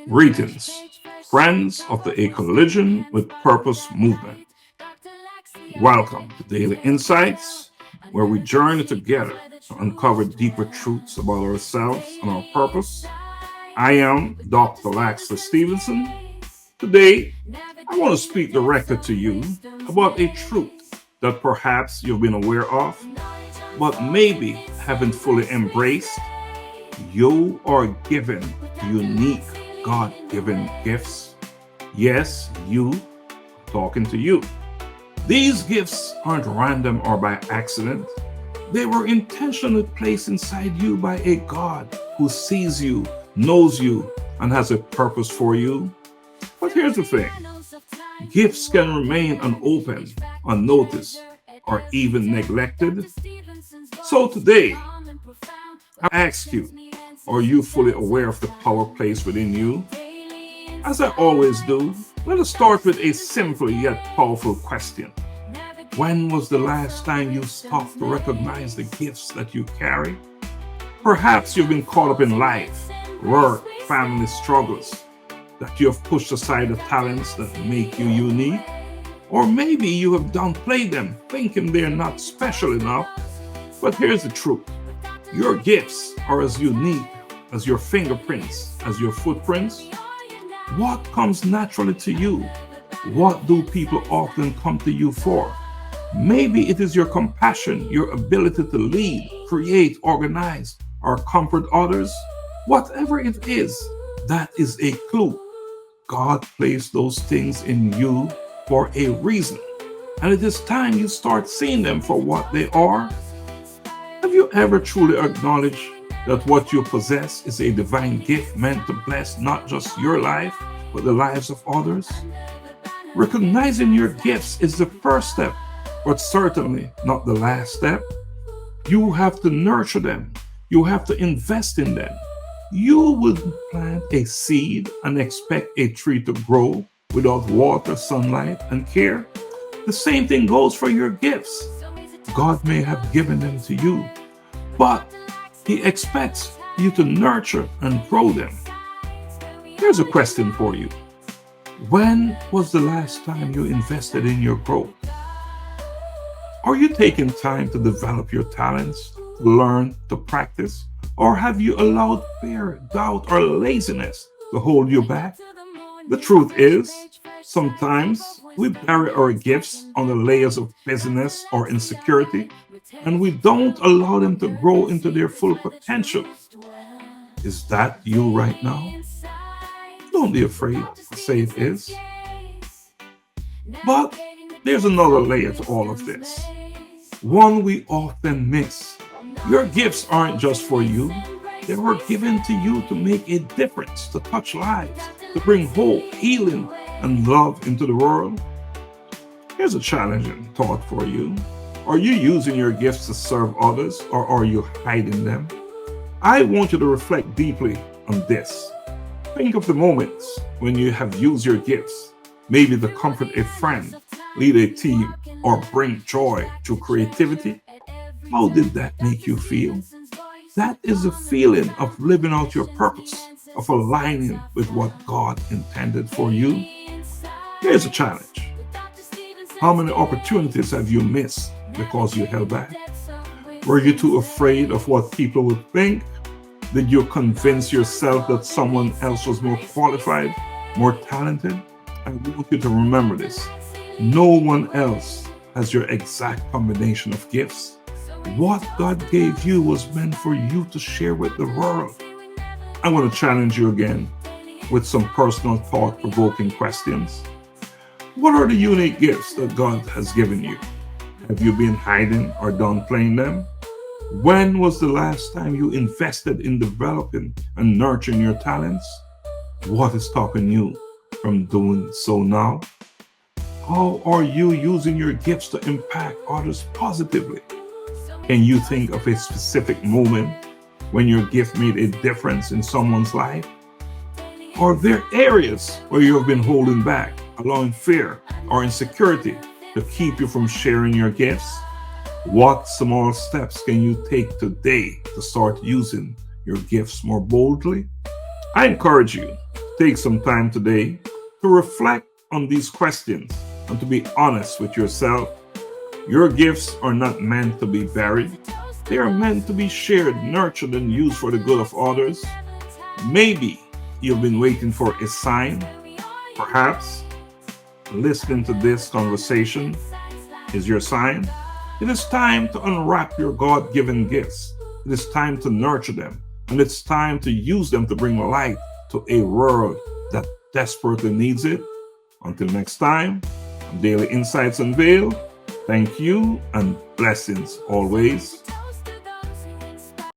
Greetings, friends of the A Collision with Purpose movement. Welcome to Daily Insights, where we journey together to uncover deeper truths about ourselves and our purpose. I am Dr. Laxley Stephenson. Today, I want to speak directly to you about a truth that perhaps you've been aware of, but maybe haven't fully embraced. You are given unique God-given gifts. Yes, you, talking to you. These gifts aren't random or by accident. They were intentionally placed inside you by a God who sees you, knows you, and has a purpose for you. But here's the thing. Gifts can remain unopened, unnoticed, or even neglected. So today, I ask you, are you fully aware of the power placed within you? As I always do, let us start with a simple yet powerful question. When was the last time you stopped to recognize the gifts that you carry? Perhaps you've been caught up in life, work, family struggles, that you have pushed aside the talents that make you unique. Or maybe you have downplayed them, thinking they're not special enough. But here's the truth. Your gifts are as unique as your fingerprints, as your footprints. What comes naturally to you? What do people often come to you for? Maybe it is your compassion, your ability to lead, create, organize, or comfort others. Whatever it is, that is a clue. God placed those things in you for a reason. And it is time you start seeing them for what they are. Have you ever truly acknowledged that what you possess is a divine gift meant to bless not just your life, but the lives of others? Recognizing your gifts is the first step, but certainly not the last step. You have to nurture them. You have to invest in them. You wouldn't plant a seed and expect a tree to grow without water, sunlight, and care. The same thing goes for your gifts. God may have given them to you, but He expects you to nurture and grow them. Here's a question for you. When was the last time you invested in your growth? Are you taking time to develop your talents, to learn, to practice? Or have you allowed fear, doubt, or laziness to hold you back? The truth is, sometimes we bury our gifts under layers of busyness or insecurity, and we don't allow them to grow into their full potential. Is that you right now? Don't be afraid to say it is. But there's another layer to all of this, one we often miss. Your gifts aren't just for you. They were given to you to make a difference, to touch lives, to bring hope, healing, and love into the world. Here's a challenging thought for you. Are you using your gifts to serve others, or are you hiding them? I want you to reflect deeply on this. Think of the moments when you have used your gifts, maybe to comfort a friend, lead a team, or bring joy through creativity. How did that make you feel? That is the feeling of living out your purpose, of aligning with what God intended for you. Here's a challenge. How many opportunities have you missed because you held back? Were you too afraid of what people would think? Did you convince yourself that someone else was more qualified, more talented? I want you to remember this. No one else has your exact combination of gifts. What God gave you was meant for you to share with the world. I want to challenge you again with some personal thought-provoking questions. What are the unique gifts that God has given you? Have you been hiding or downplaying them? When was the last time you invested in developing and nurturing your talents? What is stopping you from doing so now? How are you using your gifts to impact others positively? Can you think of a specific moment when your gift made a difference in someone's life? Are there areas where you have been holding back, allowing fear or insecurity to keep you from sharing your gifts? What small steps can you take today to start using your gifts more boldly? I encourage you to take some time today to reflect on these questions and to be honest with yourself. Your gifts are not meant to be buried. They are meant to be shared, nurtured, and used for the good of others. Maybe you've been waiting for a sign. Perhaps listening to this conversation is your sign. It is time to unwrap your God given gifts. It is time to nurture them. And it's time to use them to bring light to a world that desperately needs it. Until next time, on Daily Insights Unveiled, thank you and blessings always.